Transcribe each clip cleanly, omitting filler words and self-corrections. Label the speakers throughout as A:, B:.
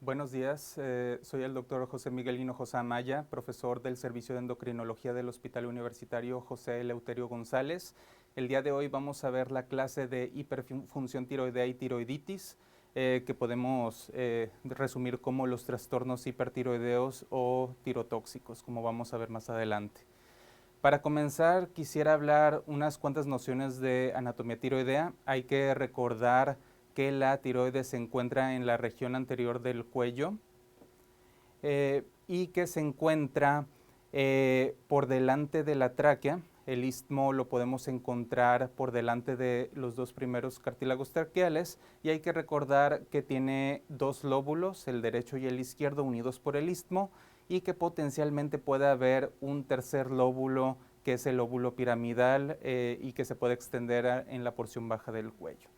A: Buenos días, soy el doctor José Miguel Hinojosa Amaya, profesor del Servicio de Endocrinología del Hospital Universitario José Eleuterio González. El día de hoy vamos a ver la clase de hiperfunción tiroidea y tiroiditis, que podemos resumir como los trastornos hipertiroideos o tirotóxicos, como vamos a ver más adelante. Para comenzar, quisiera hablar unas cuantas nociones de anatomía tiroidea. Hay que recordar que la tiroides se encuentra en la región anterior del cuello y que se encuentra por delante de la tráquea. El istmo lo podemos encontrar por delante de los dos primeros cartílagos traqueales y hay que recordar que tiene dos lóbulos, el derecho y el izquierdo, unidos por el istmo, y que potencialmente puede haber un tercer lóbulo, que es el lóbulo piramidal, y que se puede extender en la porción baja del cuello.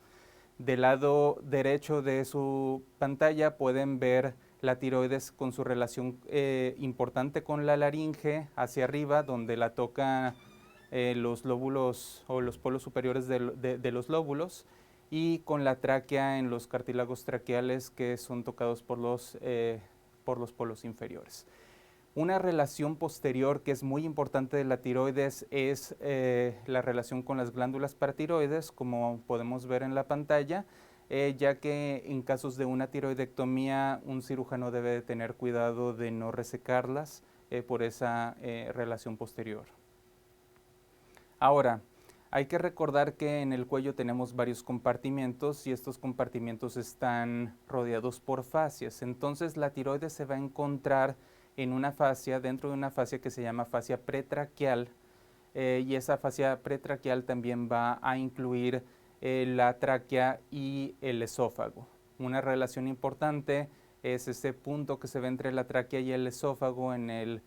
A: Del lado derecho de su pantalla pueden ver la tiroides con su relación importante con la laringe hacia arriba, donde la toca los lóbulos o los polos superiores de los lóbulos, y con la tráquea en los cartílagos traqueales, que son tocados por los polos inferiores. Una relación posterior que es muy importante de la tiroides es la relación con las glándulas paratiroides, como podemos ver en la pantalla, ya que en casos de una tiroidectomía un cirujano debe de tener cuidado de no resecarlas por esa relación posterior. Ahora, hay que recordar que en el cuello tenemos varios compartimentos y estos compartimentos están rodeados por fascias. Entonces la tiroides se va a encontrar en una fascia, dentro de una fascia que se llama fascia pretraqueal, y esa fascia pretraqueal también va a incluir la tráquea y el esófago. Una relación importante es ese punto que se ve entre la tráquea y el esófago en el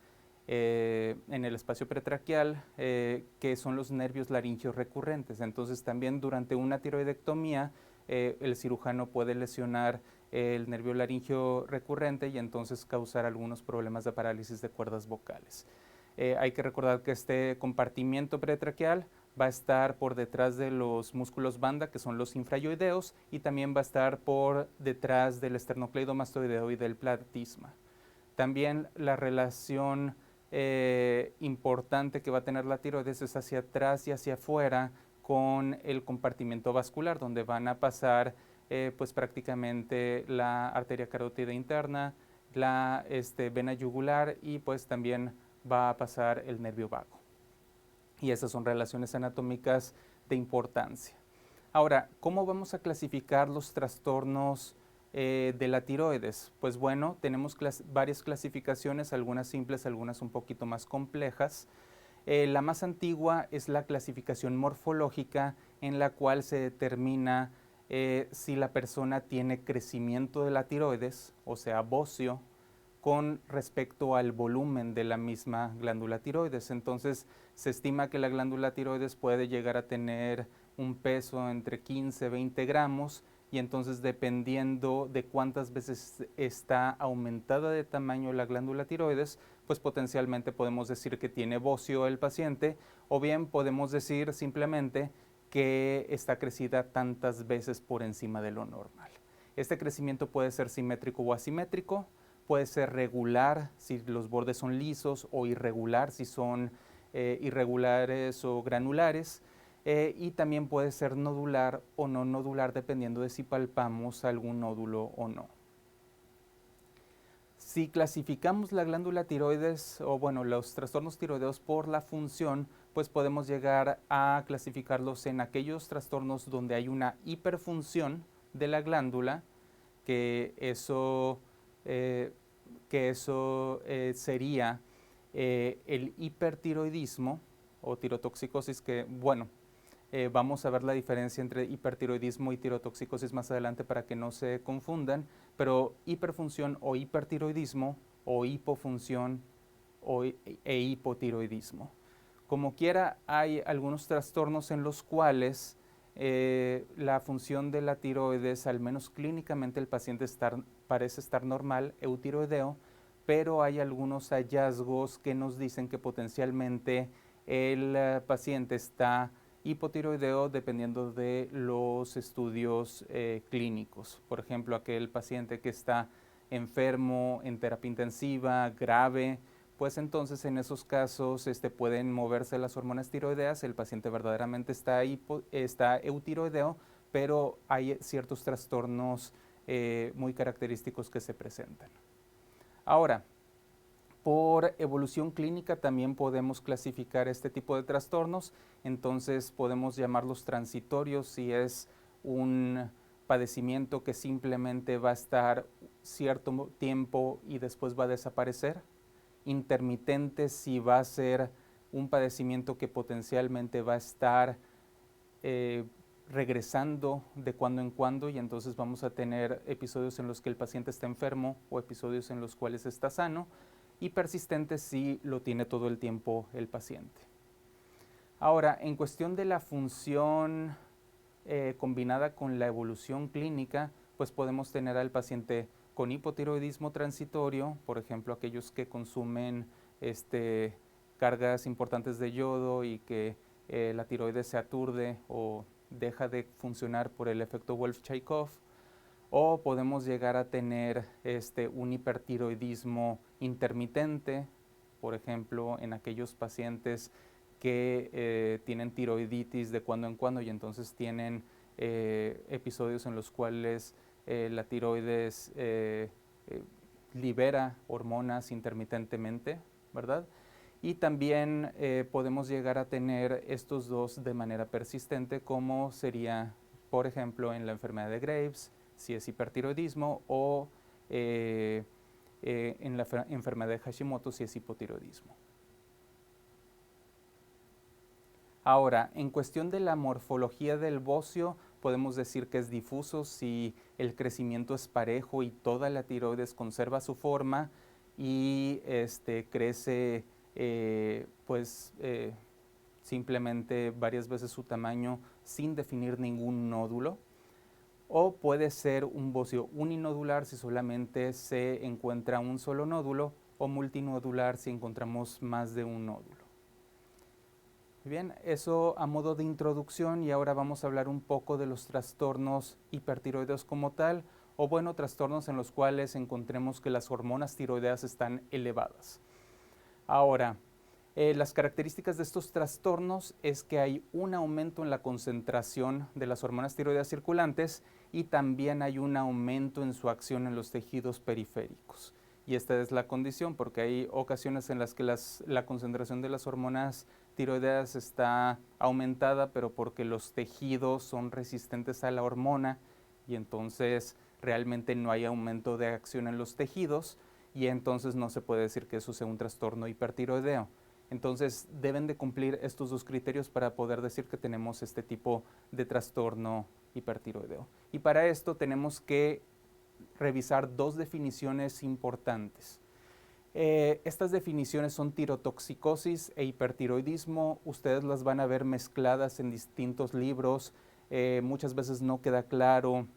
A: espacio pretraqueal, que son los nervios laringeos recurrentes. Entonces también durante una tiroidectomía el cirujano puede lesionar el nervio laringeo recurrente y entonces causar algunos problemas de parálisis de cuerdas vocales. Hay que recordar que este compartimiento pretraqueal va a estar por detrás de los músculos banda, que son los infrayoideos, y también va a estar por detrás del esternocleidomastoideo y del platisma. También la relación importante que va a tener la tiroides es hacia atrás y hacia afuera con el compartimento vascular, donde van a pasar pues prácticamente la arteria carótida interna, la vena yugular, y pues también va a pasar el nervio vago. Y esas son relaciones anatómicas de importancia. Ahora, ¿cómo vamos a clasificar los trastornos de la tiroides? Pues bueno, tenemos varias clasificaciones, algunas simples, algunas un poquito más complejas. La más antigua es la clasificación morfológica, en la cual se determina si la persona tiene crecimiento de la tiroides, o sea, bocio, con respecto al volumen de la misma glándula tiroides. Entonces, se estima que la glándula tiroides puede llegar a tener un peso entre 15 y 20 gramos, y entonces, dependiendo de cuántas veces está aumentada de tamaño la glándula tiroides, pues potencialmente podemos decir que tiene bocio el paciente, o bien podemos decir simplemente que está crecida tantas veces por encima de lo normal. Este crecimiento puede ser simétrico o asimétrico, puede ser regular si los bordes son lisos, o irregular si son irregulares o granulares, y también puede ser nodular o no nodular, dependiendo de si palpamos algún nódulo o no. Si clasificamos la glándula tiroides, o bueno, los trastornos tiroideos por la función, pues podemos llegar a clasificarlos en aquellos trastornos donde hay una hiperfunción de la glándula, que eso sería el hipertiroidismo o tirotoxicosis, que bueno, vamos a ver la diferencia entre hipertiroidismo y tirotoxicosis más adelante para que no se confundan, pero hiperfunción o hipertiroidismo, o hipofunción e hipotiroidismo. Como quiera, hay algunos trastornos en los cuales la función de la tiroides, al menos clínicamente, el paciente parece estar normal, eutiroideo, pero hay algunos hallazgos que nos dicen que potencialmente el paciente está hipotiroideo, dependiendo de los estudios clínicos. Por ejemplo, aquel paciente que está enfermo, en terapia intensiva, grave, pues entonces en esos casos pueden moverse las hormonas tiroideas, el paciente verdaderamente está eutiroideo, pero hay ciertos trastornos muy característicos que se presentan. Ahora, por evolución clínica también podemos clasificar este tipo de trastornos, entonces podemos llamarlos transitorios si es un padecimiento que simplemente va a estar cierto tiempo y después va a desaparecer, intermitente si va a ser un padecimiento que potencialmente va a estar regresando de cuando en cuando y entonces vamos a tener episodios en los que el paciente está enfermo o episodios en los cuales está sano, y persistente si lo tiene todo el tiempo el paciente. Ahora, en cuestión de la función combinada con la evolución clínica, pues podemos tener al paciente con hipotiroidismo transitorio, por ejemplo, aquellos que consumen cargas importantes de yodo y que la tiroides se aturde o deja de funcionar por el efecto Wolff-Chaikoff, o podemos llegar a tener un hipertiroidismo intermitente, por ejemplo, en aquellos pacientes que tienen tiroiditis de cuando en cuando y entonces tienen episodios en los cuales la tiroides libera hormonas intermitentemente, ¿verdad? Y también podemos llegar a tener estos dos de manera persistente, como sería, por ejemplo, en la enfermedad de Graves, si es hipertiroidismo, o en la enfermedad de Hashimoto, si es hipotiroidismo. Ahora, en cuestión de la morfología del bocio, podemos decir que es difuso si el crecimiento es parejo y toda la tiroides conserva su forma y crece simplemente varias veces su tamaño sin definir ningún nódulo. O puede ser un bocio uninodular si solamente se encuentra un solo nódulo, o multinodular si encontramos más de un nódulo. Bien, eso a modo de introducción, y ahora vamos a hablar un poco de los trastornos hipertiroideos como tal, o bueno, trastornos en los cuales encontremos que las hormonas tiroideas están elevadas. Ahora, las características de estos trastornos es que hay un aumento en la concentración de las hormonas tiroideas circulantes y también hay un aumento en su acción en los tejidos periféricos. Y esta es la condición, porque hay ocasiones en las que la concentración de las hormonas tiroideas está aumentada, pero porque los tejidos son resistentes a la hormona y entonces realmente no hay aumento de acción en los tejidos y entonces no se puede decir que eso sea un trastorno hipertiroideo. Entonces deben de cumplir estos dos criterios para poder decir que tenemos este tipo de trastorno hipertiroideo. Y para esto tenemos que revisar dos definiciones importantes. Estas definiciones son tirotoxicosis e hipertiroidismo. Ustedes las van a ver mezcladas en distintos libros. Muchas veces no queda claro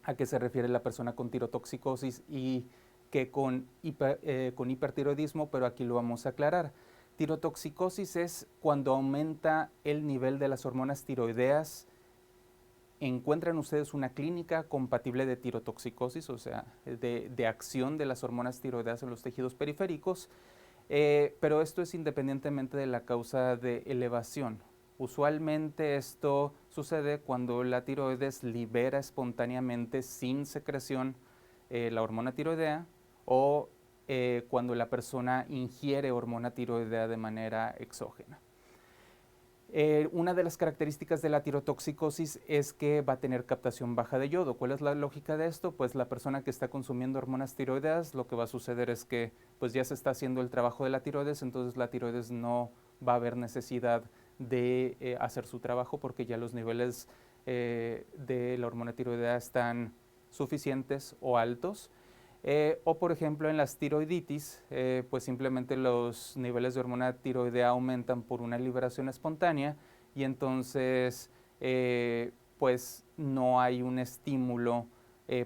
A: a qué se refiere la persona con tirotoxicosis y que con hipertiroidismo, pero aquí lo vamos a aclarar. Tirotoxicosis es cuando aumenta el nivel de las hormonas tiroideas. ¿Encuentran ustedes una clínica compatible de tirotoxicosis, o sea, de acción de las hormonas tiroideas en los tejidos periféricos? Pero esto es independientemente de la causa de elevación. Usualmente esto sucede cuando la tiroides libera espontáneamente sin secreción la hormona tiroidea o cuando la persona ingiere hormona tiroidea de manera exógena. Una de las características de la tirotoxicosis es que va a tener captación baja de yodo. ¿Cuál es la lógica de esto? Pues la persona que está consumiendo hormonas tiroideas, lo que va a suceder es que pues ya se está haciendo el trabajo de la tiroides, entonces la tiroides no va a haber necesidad de hacer su trabajo porque ya los niveles de la hormona tiroidea están suficientes o altos. O por ejemplo en las tiroiditis, pues simplemente los niveles de hormona tiroidea aumentan por una liberación espontánea y entonces pues no hay un estímulo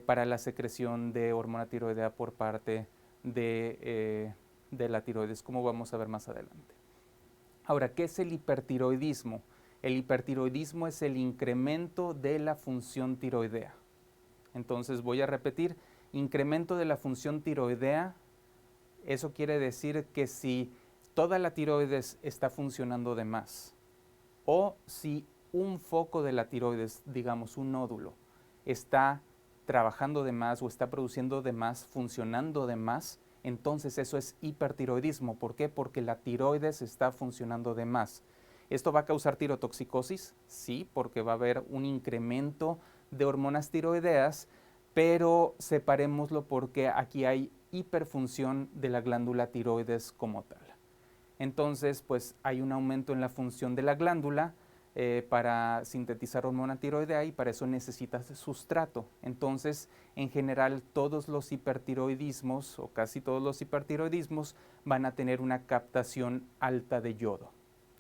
A: para la secreción de hormona tiroidea por parte de la tiroides, como vamos a ver más adelante. Ahora, ¿qué es el hipertiroidismo? El hipertiroidismo es el incremento de la función tiroidea. Entonces voy a repetir, Incremento de la función tiroidea, eso quiere decir que si toda la tiroides está funcionando de más, o si un foco de la tiroides, digamos un nódulo, está trabajando de más o está produciendo de más, funcionando de más, entonces eso es hipertiroidismo. ¿Por qué? Porque la tiroides está funcionando de más. ¿Esto va a causar tirotoxicosis? Sí, porque va a haber un incremento de hormonas tiroideas, pero separémoslo porque aquí hay hiperfunción de la glándula tiroides como tal. Entonces, pues hay un aumento en la función de la glándula para sintetizar hormona tiroidea y para eso necesitas sustrato. Entonces, en general, todos los hipertiroidismos o casi todos los hipertiroidismos van a tener una captación alta de yodo,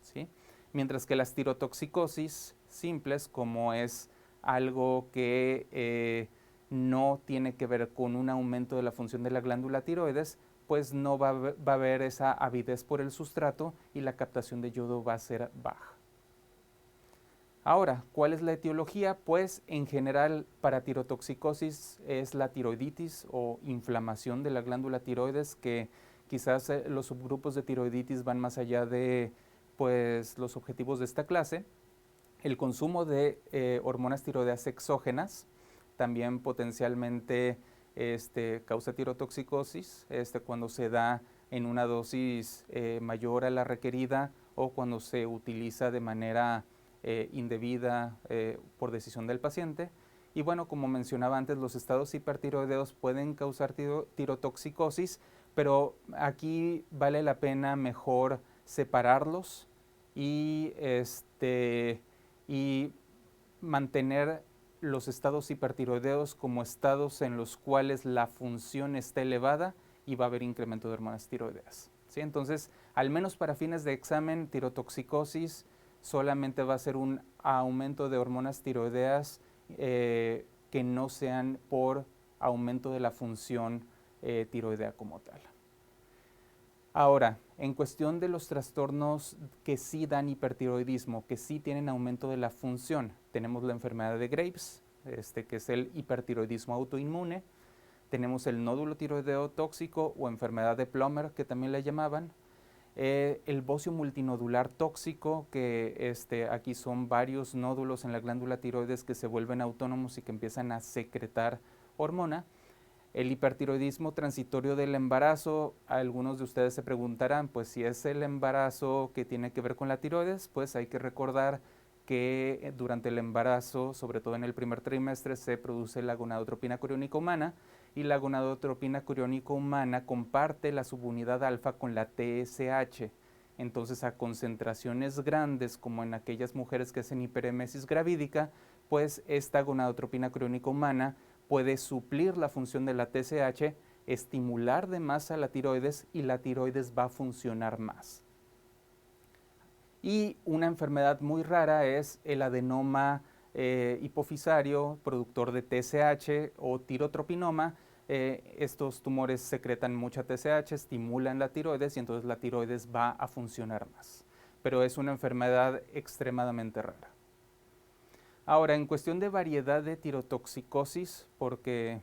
A: ¿sí? Mientras que las tirotoxicosis simples, como es algo que no tiene que ver con un aumento de la función de la glándula tiroides, pues no va a haber esa avidez por el sustrato y la captación de yodo va a ser baja. Ahora, ¿cuál es la etiología? Pues en general para tirotoxicosis es la tiroiditis o inflamación de la glándula tiroides, que quizás los subgrupos de tiroiditis van más allá de pues, los objetivos de esta clase. El consumo de hormonas tiroideas exógenas también potencialmente causa tirotoxicosis cuando se da en una dosis mayor a la requerida o cuando se utiliza de manera indebida por decisión del paciente. Y bueno, como mencionaba antes, los estados hipertiroideos pueden causar tirotoxicosis, pero aquí vale la pena mejor separarlos y, y mantener los estados hipertiroideos como estados en los cuales la función está elevada y va a haber incremento de hormonas tiroideas, ¿sí? Entonces, al menos para fines de examen, tirotoxicosis solamente va a ser un aumento de hormonas tiroideas que no sean por aumento de la función tiroidea como tal. Ahora, en cuestión de los trastornos que sí dan hipertiroidismo, que sí tienen aumento de la función, tenemos la enfermedad de Graves, que es el hipertiroidismo autoinmune, tenemos el nódulo tiroideo tóxico o enfermedad de Plummer, que también le llamaban, el bocio multinodular tóxico, que aquí son varios nódulos en la glándula tiroides que se vuelven autónomos y que empiezan a secretar hormona. El hipertiroidismo transitorio del embarazo, algunos de ustedes se preguntarán, pues si es el embarazo que tiene que ver con la tiroides, pues hay que recordar que durante el embarazo, sobre todo en el primer trimestre, se produce la gonadotropina coriónica humana y la gonadotropina coriónica humana comparte la subunidad alfa con la TSH. Entonces, a concentraciones grandes, como en aquellas mujeres que hacen hiperemesis gravídica, pues esta gonadotropina coriónica humana puede suplir la función de la TSH, estimular de más a la tiroides y la tiroides va a funcionar más. Y una enfermedad muy rara es el adenoma hipofisario, productor de TSH o tirotropinoma. Estos tumores secretan mucha TSH, estimulan la tiroides y entonces la tiroides va a funcionar más. Pero es una enfermedad extremadamente rara. Ahora, en cuestión de variedad de tirotoxicosis, porque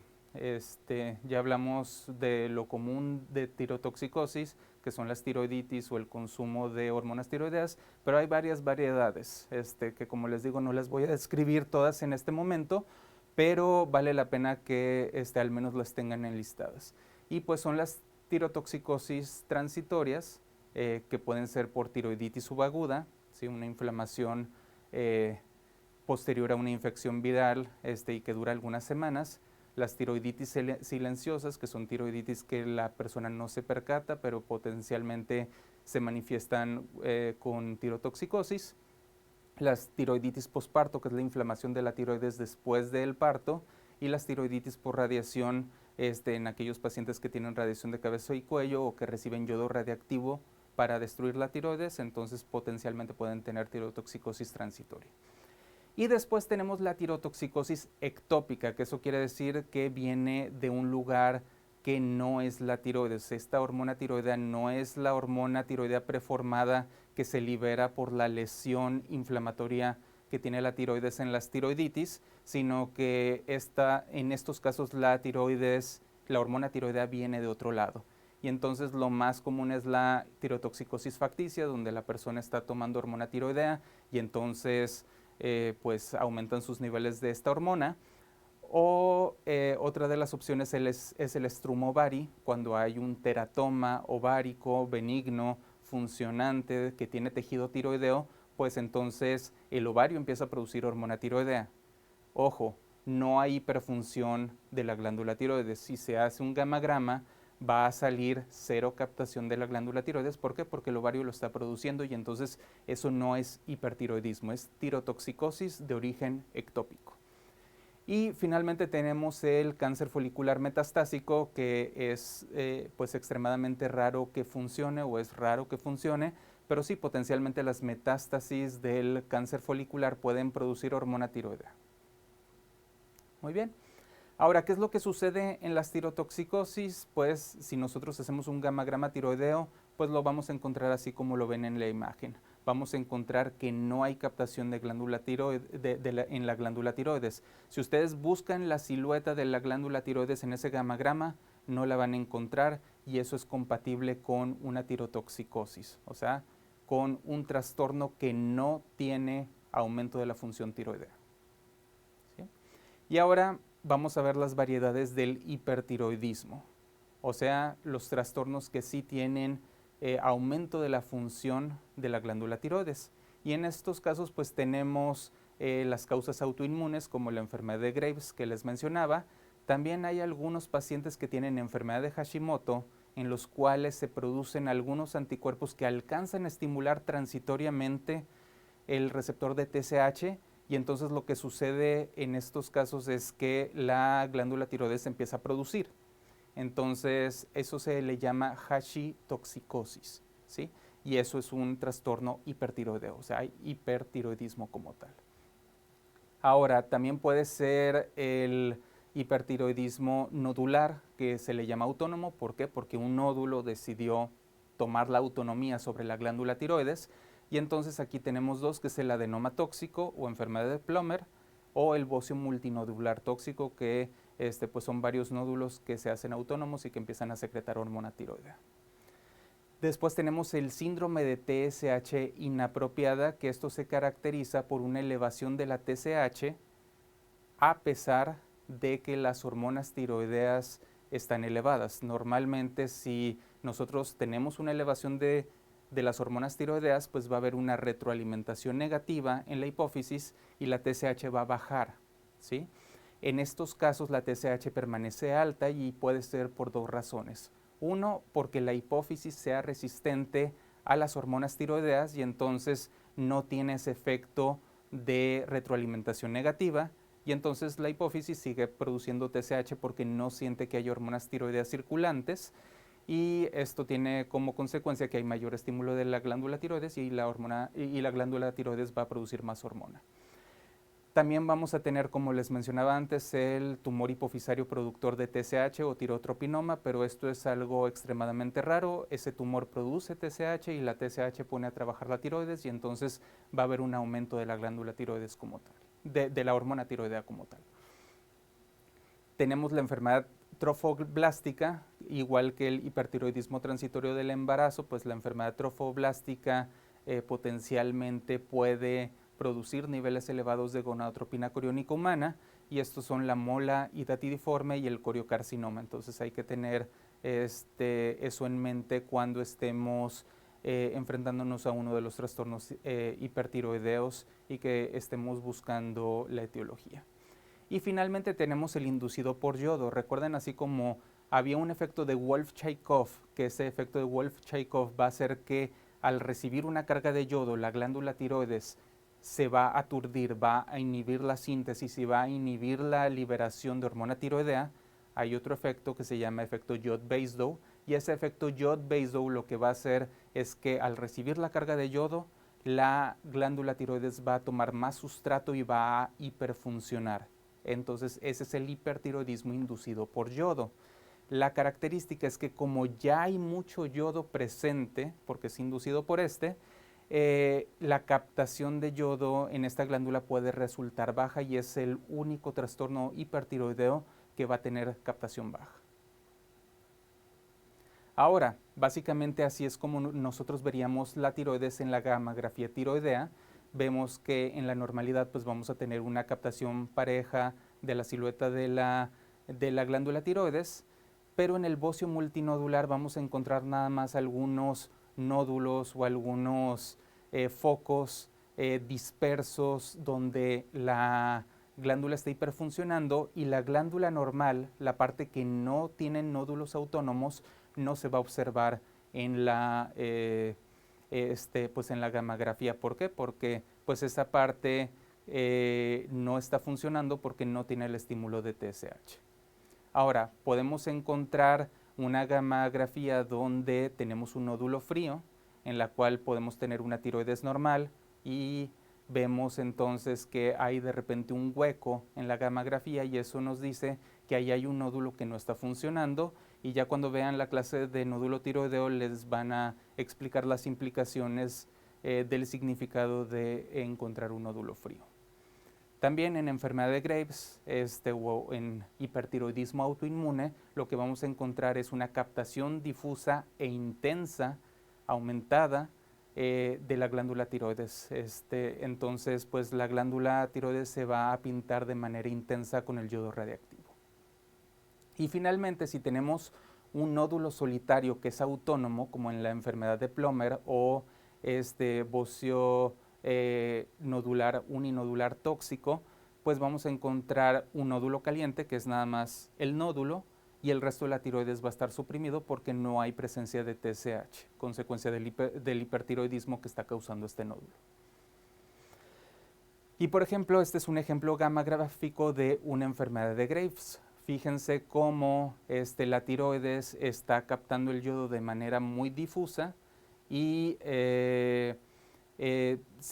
A: ya hablamos de lo común de tirotoxicosis, que son las tiroiditis o el consumo de hormonas tiroideas, pero hay varias variedades, que como les digo no las voy a describir todas en este momento, pero vale la pena que al menos las tengan enlistadas. Y pues son las tirotoxicosis transitorias, que pueden ser por tiroiditis subaguda, ¿sí? Una inflamación posterior a una infección viral y que dura algunas semanas, las tiroiditis silenciosas, que son tiroiditis que la persona no se percata, pero potencialmente se manifiestan con tirotoxicosis, las tiroiditis posparto, que es la inflamación de la tiroides después del parto, y las tiroiditis por radiación en aquellos pacientes que tienen radiación de cabeza y cuello o que reciben yodo radiactivo para destruir la tiroides, entonces potencialmente pueden tener tirotoxicosis transitoria. Y después tenemos la tirotoxicosis ectópica, que eso quiere decir que viene de un lugar que no es la tiroides. Esta hormona tiroidea no es la hormona tiroidea preformada que se libera por la lesión inflamatoria que tiene la tiroides en las tiroiditis, sino que en estos casos la hormona tiroidea viene de otro lado. Y entonces lo más común es la tirotoxicosis facticia, donde la persona está tomando hormona tiroidea y entonces pues aumentan sus niveles de esta hormona. O otra de las opciones es el estrumovari, cuando hay un teratoma ovárico benigno, funcionante, que tiene tejido tiroideo, pues entonces el ovario empieza a producir hormona tiroidea. Ojo, no hay hiperfunción de la glándula tiroides. Si se hace un gamagrama, va a salir cero captación de la glándula tiroides. ¿Por qué? Porque el ovario lo está produciendo y entonces eso no es hipertiroidismo, es tirotoxicosis de origen ectópico. Y finalmente tenemos el cáncer folicular metastásico, que es pues extremadamente raro que funcione, o es raro que funcione, pero sí, potencialmente las metástasis del cáncer folicular pueden producir hormona tiroidea. Muy bien. Ahora, ¿qué es lo que sucede en las tirotoxicosis? Pues si nosotros hacemos un gamagrama tiroideo, pues lo vamos a encontrar así como lo ven en la imagen. Vamos a encontrar que no hay captación de glándula en la glándula tiroides. Si ustedes buscan la silueta de la glándula tiroides en ese gamagrama, no la van a encontrar, y eso es compatible con una tirotoxicosis, o sea, con un trastorno que no tiene aumento de la función tiroidea. ¿Sí? Y ahora vamos a ver las variedades del hipertiroidismo, o sea, los trastornos que sí tienen aumento de la función de la glándula tiroides. Y en estos casos pues tenemos las causas autoinmunes, como la enfermedad de Graves que les mencionaba. También hay algunos pacientes que tienen enfermedad de Hashimoto, en los cuales se producen algunos anticuerpos que alcanzan a estimular transitoriamente el receptor de TSH, y entonces lo que sucede en estos casos es que la glándula tiroides empieza a producir. Entonces eso se le llama hashitoxicosis, ¿sí? Y eso es un trastorno hipertiroideo, o sea, hay hipertiroidismo como tal. Ahora, también puede ser el hipertiroidismo nodular, que se le llama autónomo. ¿Por qué? Porque un nódulo decidió tomar la autonomía sobre la glándula tiroides. Y entonces aquí tenemos dos, que es el adenoma tóxico o enfermedad de Plummer, o el bocio multinodular tóxico, que pues son varios nódulos que se hacen autónomos y que empiezan a secretar hormona tiroidea. Después tenemos el síndrome de TSH inapropiada, que esto se caracteriza por una elevación de la TSH a pesar de que las hormonas tiroideas están elevadas. Normalmente, si nosotros tenemos una elevación de las hormonas tiroideas, pues va a haber una retroalimentación negativa en la hipófisis y la TSH va a bajar, ¿sí? En estos casos la TSH permanece alta y puede ser por dos razones. Uno, porque la hipófisis sea resistente a las hormonas tiroideas y entonces no tiene ese efecto de retroalimentación negativa, y entonces la hipófisis sigue produciendo TSH porque no siente que hay hormonas tiroideas circulantes, y esto tiene como consecuencia que hay mayor estímulo de la glándula tiroides y la glándula tiroides va a producir más hormona. También vamos a tener, como les mencionaba antes, el tumor hipofisario productor de TSH o tirotropinoma, pero esto es algo extremadamente raro. Ese tumor produce TSH y la TSH pone a trabajar la tiroides, y entonces va a haber un aumento de la glándula tiroides como tal, de la hormona tiroidea como tal. Tenemos la enfermedad trofoblástica, igual que el hipertiroidismo transitorio del embarazo, pues la enfermedad trofoblástica potencialmente puede producir niveles elevados de gonadotropina coriónica humana, y estos son la mola hidatidiforme y el coriocarcinoma. Entonces hay que tener eso en mente cuando estemos enfrentándonos a uno de los trastornos hipertiroideos y que estemos buscando la etiología. Y finalmente tenemos el inducido por yodo. Recuerden, así como había un efecto de Wolff-Chaikoff, que ese efecto de Wolff-Chaikoff va a hacer que al recibir una carga de yodo, la glándula tiroides se va a aturdir, va a inhibir la síntesis y va a inhibir la liberación de hormona tiroidea. Hay otro efecto que se llama efecto Jod-Basedow, y ese efecto Jod-Basedow lo que va a hacer es que al recibir la carga de yodo, la glándula tiroides va a tomar más sustrato y va a hiperfuncionar. Entonces ese es el hipertiroidismo inducido por yodo. La característica es que como ya hay mucho yodo presente, porque es inducido por la captación de yodo en esta glándula puede resultar baja y es el único trastorno hipertiroideo que va a tener captación baja. Ahora, básicamente así es como nosotros veríamos la tiroides en la gammagrafía tiroidea. Vemos que en la normalidad pues vamos a tener una captación pareja de la silueta de la glándula tiroides, pero en el bocio multinodular vamos a encontrar nada más algunos nódulos o algunos focos dispersos donde la glándula está hiperfuncionando y la glándula normal, la parte que no tiene nódulos autónomos, no se va a observar en la, pues en la gammagrafía. ¿Por qué? Porque pues esa parte no está funcionando porque no tiene el estímulo de TSH. Ahora, podemos encontrar una gammagrafía donde tenemos un nódulo frío, en la cual podemos tener una tiroides normal y vemos entonces que hay de repente un hueco en la gammagrafía y eso nos dice que ahí hay un nódulo que no está funcionando y ya cuando vean la clase de nódulo tiroideo les van a explicar las implicaciones del significado de encontrar un nódulo frío. También en enfermedad de Graves o en hipertiroidismo autoinmune, lo que vamos a encontrar es una captación difusa e intensa, aumentada, de la glándula tiroides. Entonces, pues la glándula tiroides se va a pintar de manera intensa con el yodo radiactivo. Y finalmente, si tenemos un nódulo solitario que es autónomo, como en la enfermedad de Plummer o bocio nodular uninodular tóxico, pues vamos a encontrar un nódulo caliente, que es nada más el nódulo, y el resto de la tiroides va a estar suprimido porque no hay presencia de TSH, consecuencia del hipertiroidismo que está causando este nódulo. Y por ejemplo, este es un ejemplo gammagráfico de una enfermedad de Graves. Fíjense cómo la tiroides está captando el yodo de manera muy difusa y se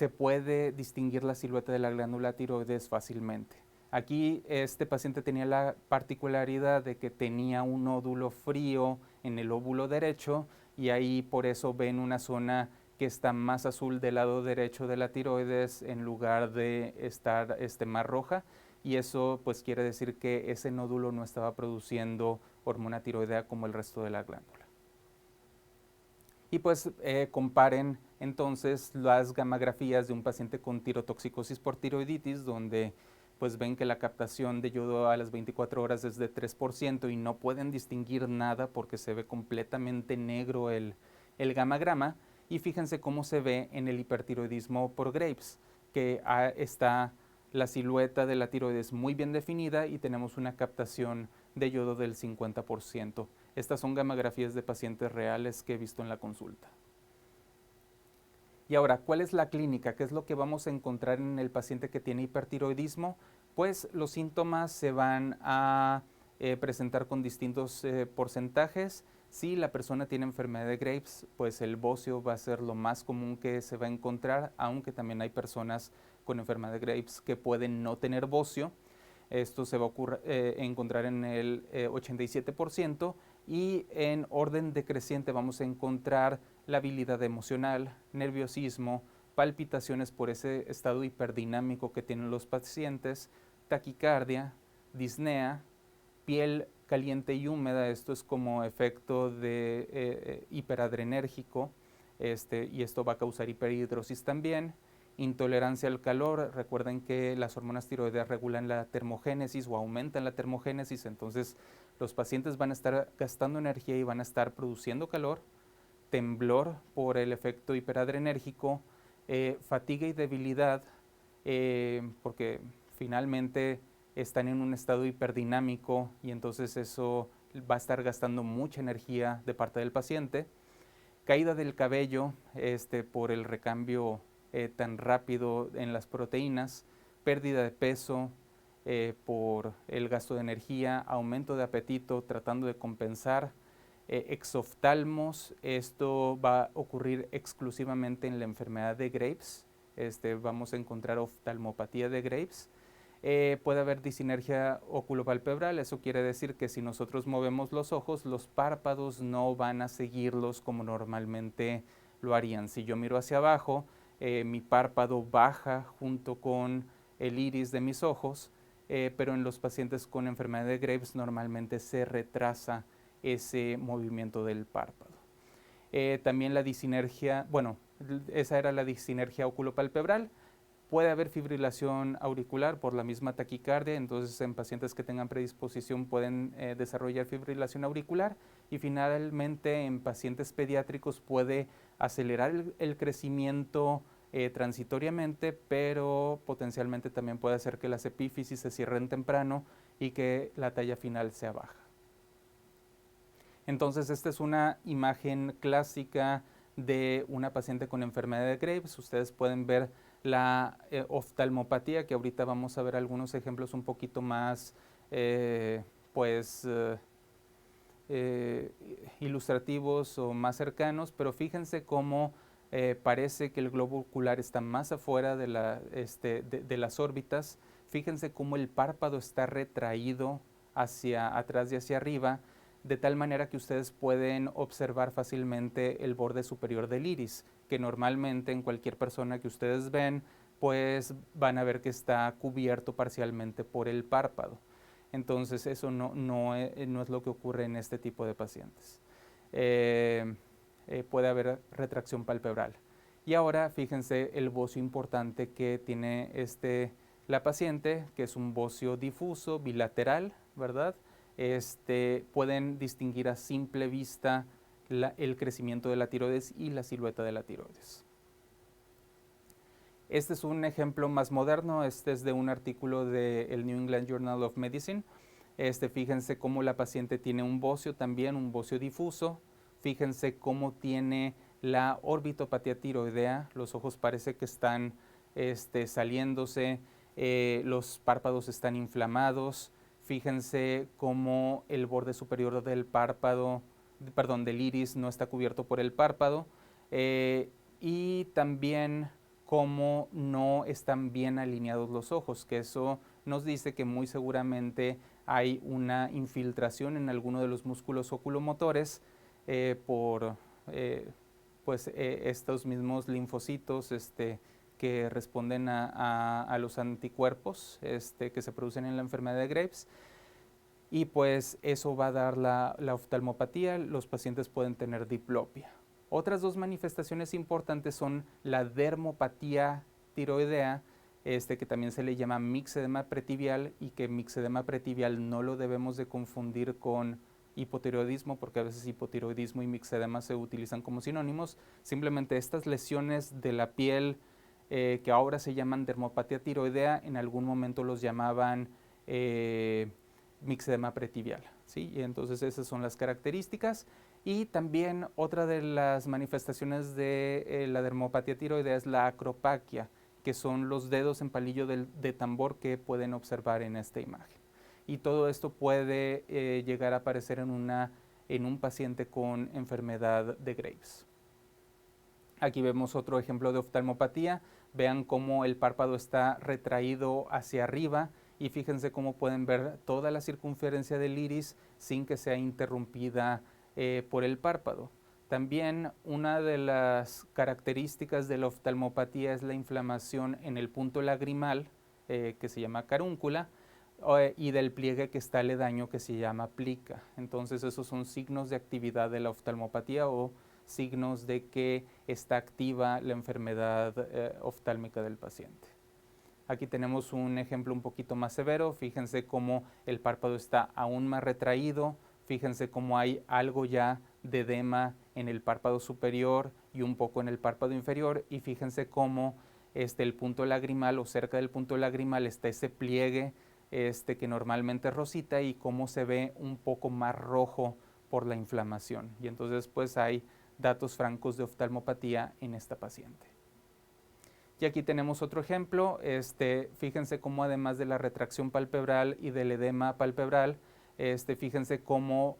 A: puede distinguir la silueta de la glándula tiroides fácilmente. Aquí este paciente tenía la particularidad de que tenía un nódulo frío en el óvulo derecho y ahí por eso ven una zona que está más azul del lado derecho de la tiroides en lugar de estar más roja y eso pues quiere decir que ese nódulo no estaba produciendo hormona tiroidea como el resto de la glándula. Y pues comparen entonces las gammagrafías de un paciente con tirotoxicosis por tiroiditis, donde pues ven que la captación de yodo a las 24 horas es de 3% y no pueden distinguir nada porque se ve completamente negro el gammagrama. Y fíjense cómo se ve en el hipertiroidismo por Graves, que está la silueta de la tiroides muy bien definida y tenemos una captación de yodo del 50%. Estas son gammagrafías de pacientes reales que he visto en la consulta. Y ahora, ¿cuál es la clínica? ¿Qué es lo que vamos a encontrar en el paciente que tiene hipertiroidismo? Pues los síntomas se van a presentar con distintos porcentajes. Si la persona tiene enfermedad de Graves, pues el bocio va a ser lo más común que se va a encontrar, aunque también hay personas con enfermedad de Graves que pueden no tener bocio. Esto se va a encontrar en el 87% y en orden decreciente vamos a encontrar la habilidad emocional, nerviosismo, palpitaciones por ese estado hiperdinámico que tienen los pacientes, taquicardia, disnea, piel caliente y húmeda, esto es como efecto de hiperadrenérgico, y esto va a causar hiperhidrosis también. Intolerancia al calor, recuerden que las hormonas tiroideas regulan la termogénesis o aumentan la termogénesis, entonces los pacientes van a estar gastando energía y van a estar produciendo calor, temblor por el efecto hiperadrenérgico, fatiga y debilidad, porque finalmente están en un estado hiperdinámico y entonces eso va a estar gastando mucha energía de parte del paciente. Caída del cabello por el recambio tan rápido en las proteínas, pérdida de peso por el gasto de energía, aumento de apetito tratando de compensar, exoftalmos, esto va a ocurrir exclusivamente en la enfermedad de Graves, vamos a encontrar oftalmopatía de Graves. Puede haber disinergia oculopalpebral, eso quiere decir que si nosotros movemos los ojos, los párpados no van a seguirlos como normalmente lo harían. Si yo miro hacia abajo, mi párpado baja junto con el iris de mis ojos, pero en los pacientes con enfermedad de Graves normalmente se retrasa ese movimiento del párpado. También la disinergia, bueno, esa era la disinergia oculopalpebral. Puede haber fibrilación auricular por la misma taquicardia, entonces en pacientes que tengan predisposición pueden desarrollar fibrilación auricular, y finalmente en pacientes pediátricos puede acelerar el crecimiento transitoriamente, pero potencialmente también puede hacer que las epífisis se cierren temprano y que la talla final sea baja. Entonces esta es una imagen clásica de una paciente con enfermedad de Graves. Ustedes pueden ver la oftalmopatía, que ahorita vamos a ver algunos ejemplos un poquito más pues ilustrativos o más cercanos, pero fíjense cómo parece que el globo ocular está más afuera de las órbitas. Fíjense cómo el párpado está retraído hacia atrás y hacia arriba, de tal manera que ustedes pueden observar fácilmente el borde superior del iris, que normalmente en cualquier persona que ustedes ven, pues van a ver que está cubierto parcialmente por el párpado. Entonces eso no es lo que ocurre en este tipo de pacientes. Puede haber retracción palpebral. Y ahora fíjense el bocio importante que tiene la paciente, que es un bocio difuso, bilateral, ¿verdad? Pueden distinguir a simple vista el crecimiento de la tiroides y la silueta de la tiroides. Este es un ejemplo más moderno. Este es de un artículo del New England Journal of Medicine. Fíjense cómo la paciente tiene un bocio también, un bocio difuso. Fíjense cómo tiene la orbitopatía tiroidea. Los ojos parece que están saliéndose, los párpados están inflamados. Fíjense cómo el borde superior del párpado, perdón, del iris no está cubierto por el párpado, y también cómo no están bien alineados los ojos, que eso nos dice que muy seguramente hay una infiltración en alguno de los músculos oculomotores por estos mismos linfocitos que responden a los anticuerpos que se producen en la enfermedad de Graves, y pues eso va a dar la oftalmopatía. Los pacientes pueden tener diplopia. Otras dos manifestaciones importantes son la dermopatía tiroidea, que también se le llama mixedema pretibial, y que mixedema pretibial no lo debemos de confundir con hipotiroidismo, porque a veces hipotiroidismo y mixedema se utilizan como sinónimos. Simplemente estas lesiones de la piel que ahora se llaman dermopatía tiroidea, en algún momento los llamaban mixedema pretibial, ¿sí? Y entonces esas son las características. Y también otra de las manifestaciones de la dermopatía tiroidea es la acropaquia, que son los dedos en palillo de tambor que pueden observar en esta imagen. Y todo esto puede llegar a aparecer en un paciente con enfermedad de Graves. Aquí vemos otro ejemplo de oftalmopatía. Vean cómo el párpado está retraído hacia arriba, y fíjense cómo pueden ver toda la circunferencia del iris sin que sea interrumpida por el párpado. También una de las características de la oftalmopatía es la inflamación en el punto lagrimal, que se llama carúncula, y del pliegue que está aledaño, que se llama plica. Entonces esos son signos de actividad de la oftalmopatía, o signos de que está activa la enfermedad oftálmica del paciente. Aquí tenemos un ejemplo un poquito más severo. Fíjense cómo el párpado está aún más retraído. Fíjense cómo hay algo ya de edema en el párpado superior y un poco en el párpado inferior. Y fíjense cómo el punto lagrimal, o cerca del punto lagrimal, está ese pliegue que normalmente es rosita, y cómo se ve un poco más rojo por la inflamación. Y entonces pues hay datos francos de oftalmopatía en esta paciente. Y aquí tenemos otro ejemplo. Fíjense cómo además de la retracción palpebral y del edema palpebral, fíjense cómo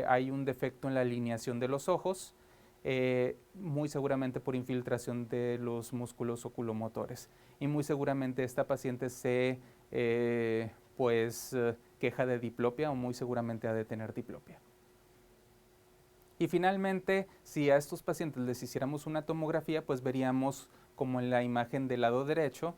A: hay un defecto en la alineación de los ojos, muy seguramente por infiltración de los músculos oculomotores. Y muy seguramente esta paciente se queja de diplopia, o muy seguramente ha de tener diplopia. Y finalmente, si a estos pacientes les hiciéramos una tomografía, pues veríamos como en la imagen del lado derecho,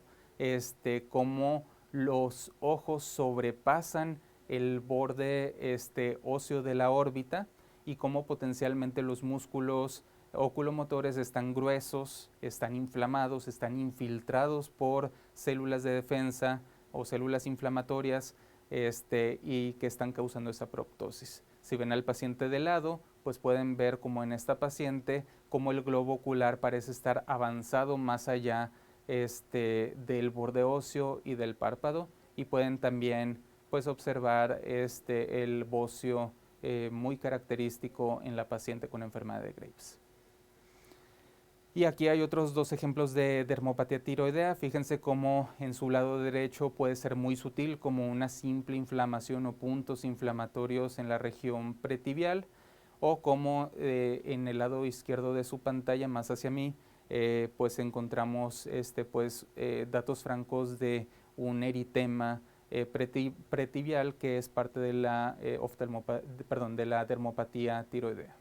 A: cómo los ojos sobrepasan el borde óseo de la órbita y cómo potencialmente los músculos oculomotores están gruesos, están inflamados, están infiltrados por células de defensa o células inflamatorias y que están causando esa proptosis. Si ven al paciente de lado, pues pueden ver como en esta paciente, como el globo ocular parece estar avanzado más allá del borde óseo y del párpado, y pueden también pues observar el bocio muy característico en la paciente con enfermedad de Graves. Y aquí hay otros dos ejemplos de dermopatía tiroidea. Fíjense cómo en su lado derecho puede ser muy sutil, como una simple inflamación o puntos inflamatorios en la región pretibial, o como en el lado izquierdo de su pantalla, más hacia mí, pues encontramos datos francos de un eritema pretibial que es parte de la, de la dermopatía tiroidea.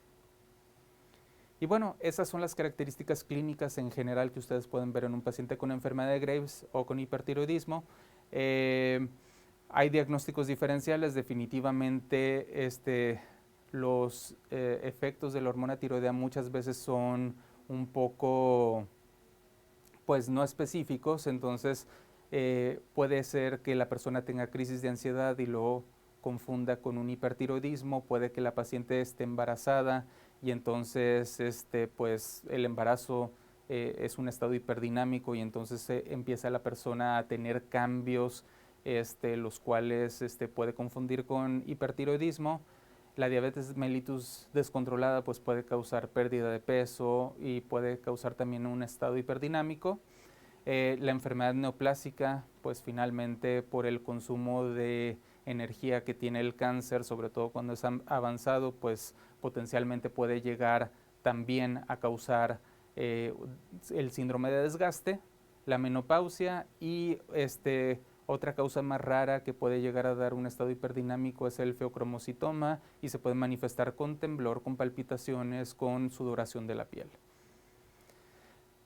A: Y bueno, esas son las características clínicas en general que ustedes pueden ver en un paciente con enfermedad de Graves o con hipertiroidismo. Hay diagnósticos diferenciales, definitivamente los efectos de la hormona tiroidea muchas veces son un poco pues no específicos, entonces puede ser que la persona tenga crisis de ansiedad y lo confunda con un hipertiroidismo, puede que la paciente esté embarazada y entonces pues el embarazo es un estado hiperdinámico y entonces empieza la persona a tener cambios los cuales puede confundir con hipertiroidismo. La diabetes mellitus descontrolada pues puede causar pérdida de peso y puede causar también un estado hiperdinámico. La enfermedad neoplásica, pues finalmente por el consumo de energía que tiene el cáncer, sobre todo cuando es avanzado, pues potencialmente puede llegar también a causar el síndrome de desgaste, la menopausia y otra causa más rara que puede llegar a dar un estado hiperdinámico es el feocromocitoma y se puede manifestar con temblor, con palpitaciones, con sudoración de la piel.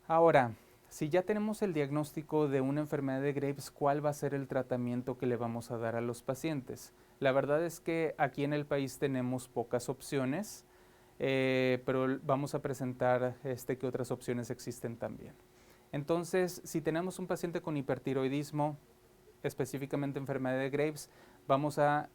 A: Ahora, si ya tenemos el diagnóstico de una enfermedad de Graves, ¿cuál va a ser el tratamiento que le vamos a dar a los pacientes? La verdad es que aquí en el país tenemos pocas opciones, pero vamos a presentar qué otras opciones existen también. Entonces, si tenemos un paciente con hipertiroidismo, específicamente enfermedad de Graves, vamos a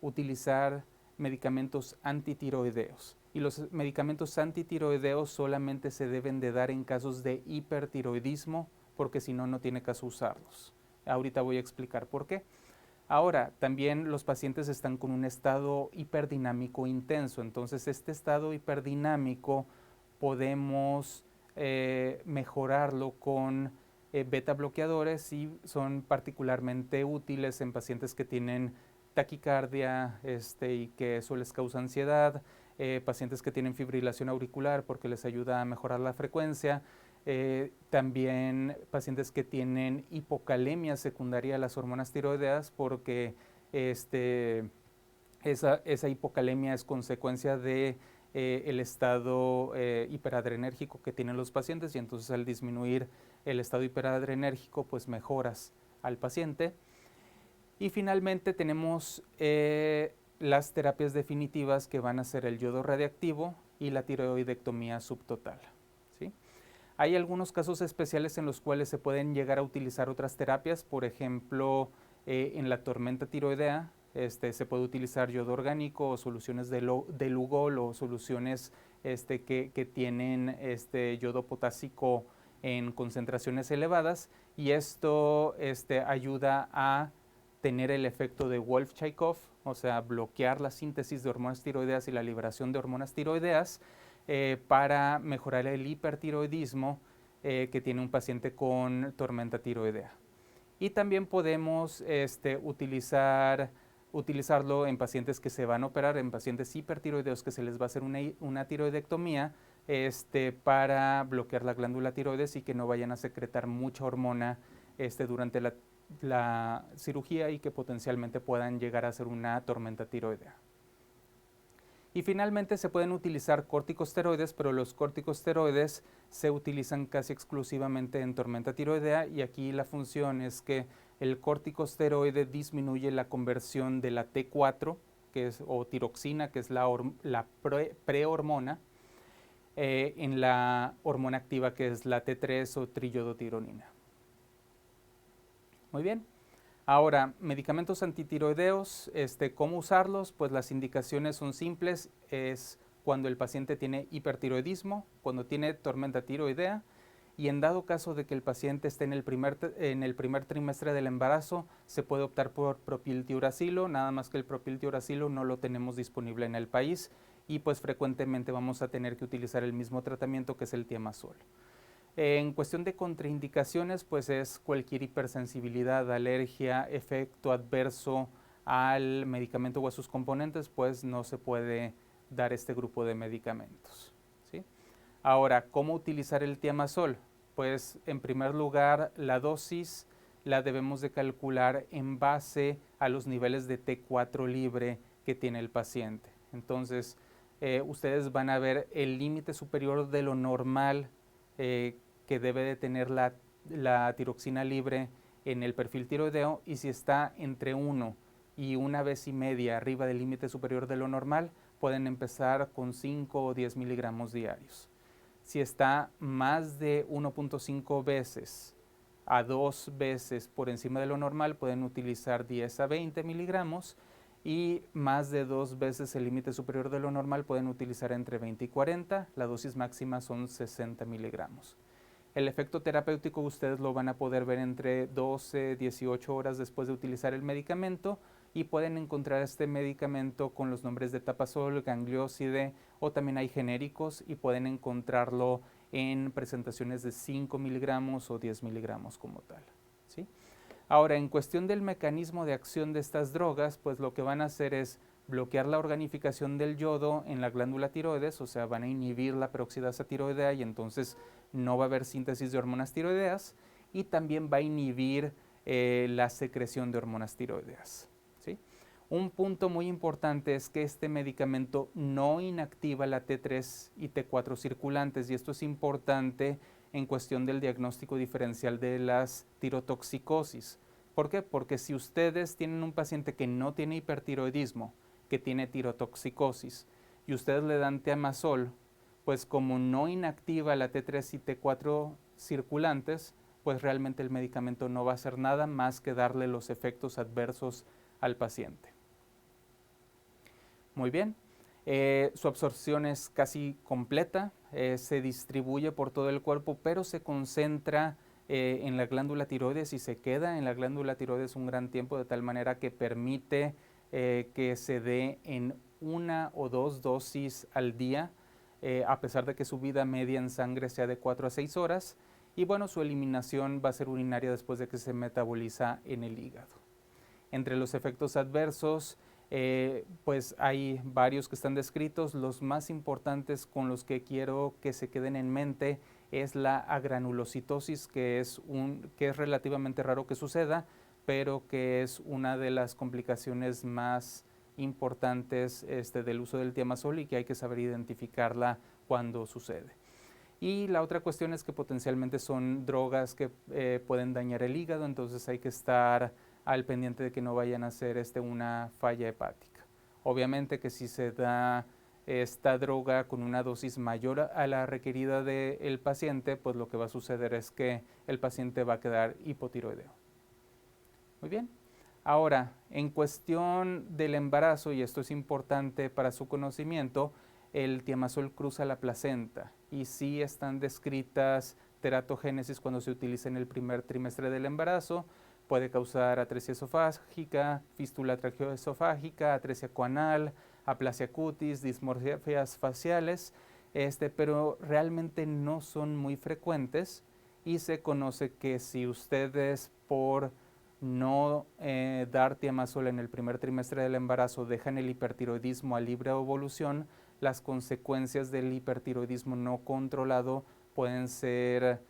A: utilizar medicamentos antitiroideos. Y los medicamentos antitiroideos solamente se deben de dar en casos de hipertiroidismo, porque si no, no tiene caso usarlos. Ahorita voy a explicar por qué. Ahora, también los pacientes están con un estado hiperdinamico intenso, entonces este estado hiperdinamico podemos mejorarlo con beta bloqueadores y son particularmente útiles en pacientes que tienen taquicardia y que eso les causa ansiedad, pacientes que tienen fibrilación auricular porque les ayuda a mejorar la frecuencia, también pacientes que tienen hipocalemia secundaria a las hormonas tiroideas porque esa hipocalemia es consecuencia de el estado hiperadrenérgico que tienen los pacientes y entonces al disminuir el estado hiperadrenérgico pues mejoras al paciente. Y finalmente tenemos las terapias definitivas que van a ser el yodo radiactivo y la tiroidectomía subtotal. ¿Sí? Hay algunos casos especiales en los cuales se pueden llegar a utilizar otras terapias, por ejemplo, en la tormenta tiroidea se puede utilizar yodo orgánico o soluciones de Lugol o soluciones que tienen yodo potásico en concentraciones elevadas y esto ayuda a tener el efecto de Wolff-Chaikoff, o sea, bloquear la síntesis de hormonas tiroideas y la liberación de hormonas tiroideas para mejorar el hipertiroidismo que tiene un paciente con tormenta tiroidea. Y también podemos utilizarlo en pacientes que se van a operar, en pacientes hipertiroideos que se les va a hacer una tiroidectomía para bloquear la glándula tiroides y que no vayan a secretar mucha hormona durante la cirugía y que potencialmente puedan llegar a ser una tormenta tiroidea. Y finalmente se pueden utilizar corticosteroides, pero los corticosteroides se utilizan casi exclusivamente en tormenta tiroidea, y aquí la función es que el corticosteroide disminuye la conversión de la T4, o tiroxina, que es la prehormona, en la hormona activa, que es la T3 o triiodotironina. Muy bien. Ahora, medicamentos antitiroideos, ¿cómo usarlos? Pues las indicaciones son simples, es cuando el paciente tiene hipertiroidismo, cuando tiene tormenta tiroidea, y en dado caso de que el paciente esté en el primer trimestre del embarazo, se puede optar por propiltiuracilo, nada más que el propiltiuracilo no lo tenemos disponible en el país, y pues frecuentemente vamos a tener que utilizar el mismo tratamiento, que es el Thiamazol. En cuestión de contraindicaciones, pues es cualquier hipersensibilidad, alergia, efecto adverso al medicamento o a sus componentes, pues no se puede dar este grupo de medicamentos, ¿sí? Ahora, ¿cómo utilizar el Thiamazol? Pues en primer lugar, la dosis la debemos de calcular en base a los niveles de T4 libre que tiene el paciente. Entonces, ustedes van a ver el límite superior de lo normal que debe de tener la tiroxina libre en el perfil tiroideo, y si está entre 1 y 1,5 veces arriba del límite superior de lo normal, pueden empezar con 5 o 10 miligramos diarios. Si está más de 1,5 veces a 2 veces por encima de lo normal, pueden utilizar 10 a 20 miligramos, y más de 2 veces el límite superior de lo normal pueden utilizar entre 20 y 40, la dosis máxima son 60 miligramos. El efecto terapéutico ustedes lo van a poder ver entre 12 y 18 horas después de utilizar el medicamento, y pueden encontrar este medicamento con los nombres de Tapazol, Ganglioside, o también hay genéricos, y pueden encontrarlo en presentaciones de 5 miligramos o 10 miligramos como tal, ¿sí? Ahora, en cuestión del mecanismo de acción de estas drogas, pues lo que van a hacer es bloquear la organificación del yodo en la glándula tiroides, o sea, van a inhibir la peroxidasa tiroidea, y entonces no va a haber síntesis de hormonas tiroideas, y también va a inhibir la secreción de hormonas tiroideas, ¿sí? Un punto muy importante es que este medicamento no inactiva la T3 y T4 circulantes, y esto es importante en cuestión del diagnóstico diferencial de las tirotoxicosis. ¿Por qué? Porque si ustedes tienen un paciente que no tiene hipertiroidismo, que tiene tirotoxicosis, y ustedes le dan Thiamazol, pues como no inactiva la T3 y T4 circulantes, pues realmente el medicamento no va a hacer nada más que darle los efectos adversos al paciente. Muy bien. Su absorción es casi completa, se distribuye por todo el cuerpo, pero se concentra en la glándula tiroides, y se queda en la glándula tiroides un gran tiempo, de tal manera que permite que se dé en 1 o 2 dosis al día, a pesar de que su vida media en sangre sea de 4 a 6 horas, y bueno, su eliminación va a ser urinaria después de que se metaboliza en el hígado. Entre los efectos adversos, pues hay varios que están descritos. Los más importantes con los que quiero que se queden en mente es la agranulocitosis, que es relativamente raro que suceda, pero que es una de las complicaciones más importantes del uso del Thiamazol, y que hay que saber identificarla cuando sucede. Y la otra cuestión es que potencialmente son drogas que pueden dañar el hígado, entonces hay que estar al pendiente de que no vayan a hacer una falla hepática. Obviamente que si se da esta droga con una dosis mayor a la requerida del paciente, pues lo que va a suceder es que el paciente va a quedar hipotiroideo. Muy bien. Ahora, en cuestión del embarazo, y esto es importante para su conocimiento, el Thiamazol cruza la placenta, y sí están descritas teratogénesis cuando se utiliza en el primer trimestre del embarazo. Puede causar atresia esofágica, fístula traqueoesofágica, atresia coanal, aplasia cutis, dismorfias faciales, pero realmente no son muy frecuentes, y se conoce que si ustedes por no dar Thiamazol en el primer trimestre del embarazo dejan el hipertiroidismo a libre evolución, las consecuencias del hipertiroidismo no controlado pueden ser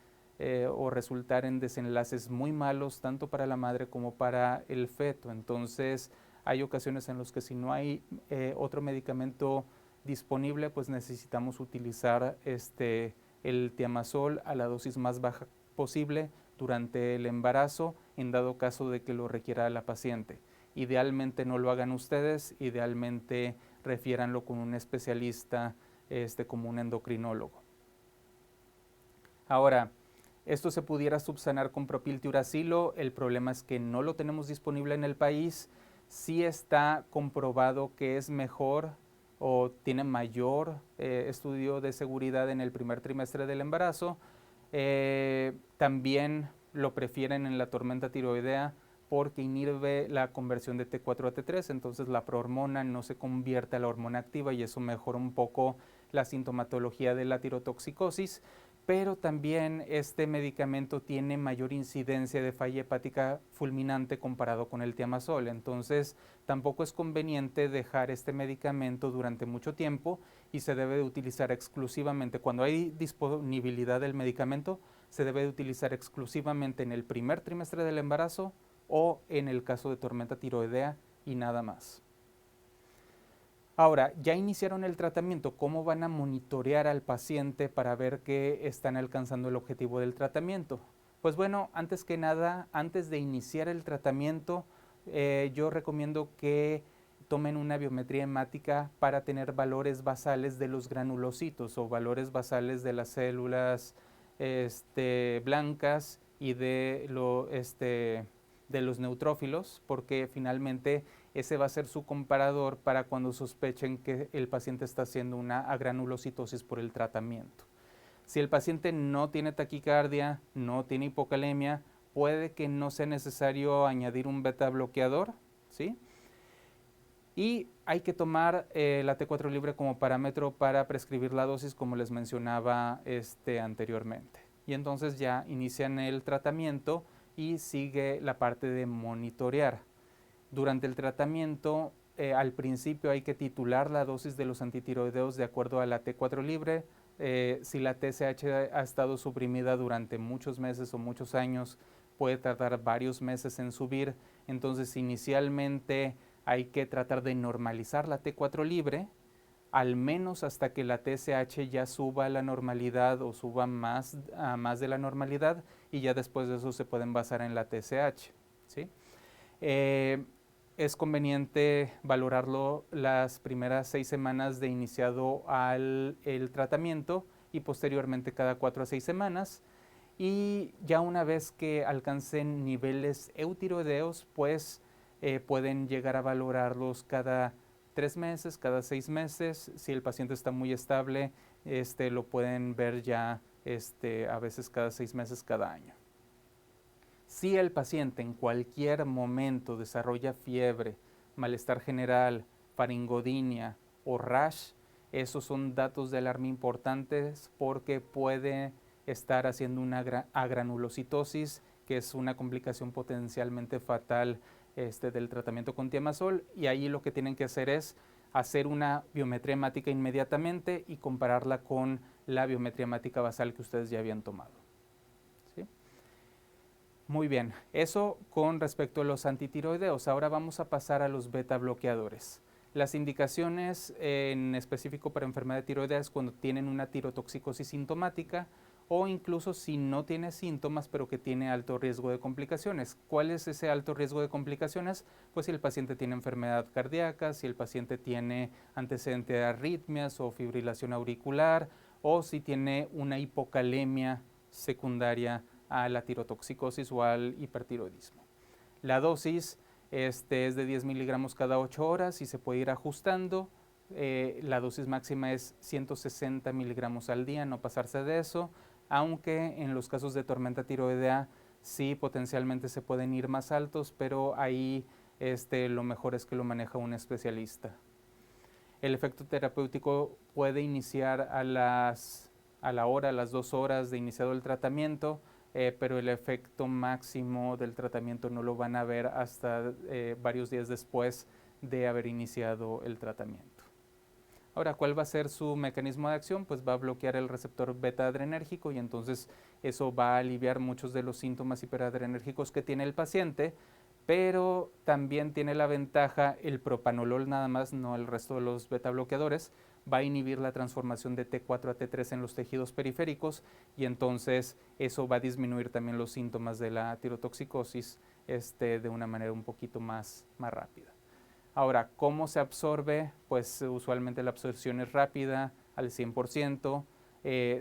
A: o resultar en desenlaces muy malos tanto para la madre como para el feto. Entonces hay ocasiones en las que si no hay otro medicamento disponible, pues necesitamos utilizar el Thiamazol a la dosis más baja posible durante el embarazo, en dado caso de que lo requiera la paciente. Idealmente no lo hagan ustedes, idealmente refiéranlo con un especialista como un endocrinólogo. Ahora, esto se pudiera subsanar con propiltiuracilo, el problema es que no lo tenemos disponible en el país. Sí está comprobado que es mejor o tiene mayor estudio de seguridad en el primer trimestre del embarazo. También lo prefieren en la tormenta tiroidea porque inhibe la conversión de T4 a T3, entonces la prohormona no se convierte a la hormona activa y eso mejora un poco la sintomatología de la tirotoxicosis, pero también este medicamento tiene mayor incidencia de falla hepática fulminante comparado con el Thiamazol, entonces tampoco es conveniente dejar este medicamento durante mucho tiempo y se debe de utilizar exclusivamente, cuando hay disponibilidad del medicamento, se debe de utilizar exclusivamente en el primer trimestre del embarazo o en el caso de tormenta tiroidea y nada más. Ahora, ya iniciaron el tratamiento, ¿cómo van a monitorear al paciente para ver que están alcanzando el objetivo del tratamiento? Pues bueno, antes que nada, antes de iniciar el tratamiento, yo recomiendo que tomen una biometría hemática para tener valores basales de los granulocitos o valores basales de las células blancas y de los neutrófilos, porque finalmente ese va a ser su comparador para cuando sospechen que el paciente está haciendo una agranulocitosis por el tratamiento. Si el paciente no tiene taquicardia, no tiene hipocalemia, puede que no sea necesario añadir un beta bloqueador, ¿sí? Y hay que tomar la T4 libre como parámetro para prescribir la dosis, como les mencionaba anteriormente. Y entonces ya inician el tratamiento y sigue la parte de monitorear. Durante el tratamiento, al principio hay que titular la dosis de los antitiroideos de acuerdo a la T4 libre. Si la TSH ha estado suprimida durante muchos meses o muchos años, puede tardar varios meses en subir. Entonces, inicialmente hay que tratar de normalizar la T4 libre, al menos hasta que la TSH ya suba a la normalidad o suba más de la normalidad, y ya después de eso se pueden basar en la TSH, ¿sí? Es conveniente valorarlo las primeras 6 semanas de iniciado el tratamiento y posteriormente cada 4 a 6 semanas. Y ya una vez que alcancen niveles eutiroideos, pues pueden llegar a valorarlos cada 3 meses, cada 6 meses. Si el paciente está muy estable, lo pueden ver ya a veces cada 6 meses, cada año. Si el paciente en cualquier momento desarrolla fiebre, malestar general, faringodinia o rash, esos son datos de alarma importantes porque puede estar haciendo una agranulocitosis, que es una complicación potencialmente fatal del tratamiento con Thiamazol, y ahí lo que tienen que hacer es hacer una biometría hemática inmediatamente y compararla con la biometría hemática basal que ustedes ya habían tomado. Muy bien, eso con respecto a los antitiroideos. Ahora vamos a pasar a los beta bloqueadores. Las indicaciones en específico para enfermedad tiroidea es cuando tienen una tirotoxicosis sintomática o incluso si no tiene síntomas pero que tiene alto riesgo de complicaciones. ¿Cuál es ese alto riesgo de complicaciones? Pues si el paciente tiene enfermedad cardíaca, si el paciente tiene antecedente de arritmias o fibrilación auricular, o si tiene una hipocalemia secundaria a la tirotoxicosis o al hipertiroidismo. La dosis es de 10 miligramos cada 8 horas y se puede ir ajustando. La dosis máxima es 160 miligramos al día, no pasarse de eso, aunque en los casos de tormenta tiroidea sí potencialmente se pueden ir más altos, pero ahí lo mejor es que lo maneja un especialista. El efecto terapéutico puede iniciar a las 2 horas de iniciado el tratamiento, pero el efecto máximo del tratamiento no lo van a ver hasta varios días después de haber iniciado el tratamiento. Ahora, ¿cuál va a ser su mecanismo de acción? Pues va a bloquear el receptor beta adrenérgico y entonces eso va a aliviar muchos de los síntomas hiperadrenérgicos que tiene el paciente, pero también tiene la ventaja el propanolol nada más, no el resto de los beta bloqueadores, va a inhibir la transformación de T4 a T3 en los tejidos periféricos y entonces eso va a disminuir también los síntomas de la tirotoxicosis de una manera un poquito más rápida. Ahora, ¿cómo se absorbe? Pues usualmente la absorción es rápida, al 100%,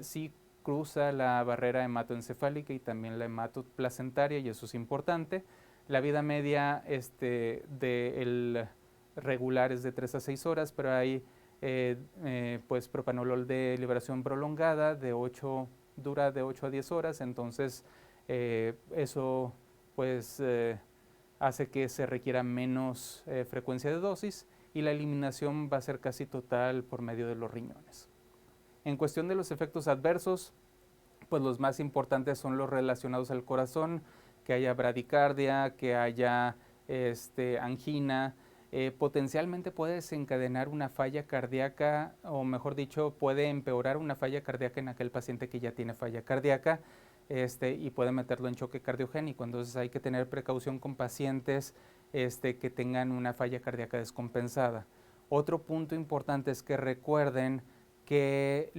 A: sí cruza la barrera hematoencefálica y también la hematoplacentaria y eso es importante. La vida media del regular es de 3 a 6 horas, pero hay pues propanolol de liberación prolongada dura de 8 a 10 horas, entonces eso pues hace que se requiera menos frecuencia de dosis y la eliminación va a ser casi total por medio de los riñones. En cuestión de los efectos adversos, pues los más importantes son los relacionados al corazón, que haya bradicardia, que haya angina, potencialmente puede desencadenar una falla cardíaca, o mejor dicho, puede empeorar una falla cardíaca en aquel paciente que ya tiene falla cardíaca y puede meterlo en choque cardiogénico. Entonces hay que tener precaución con pacientes que tengan una falla cardíaca descompensada. Otro punto importante es que recuerden que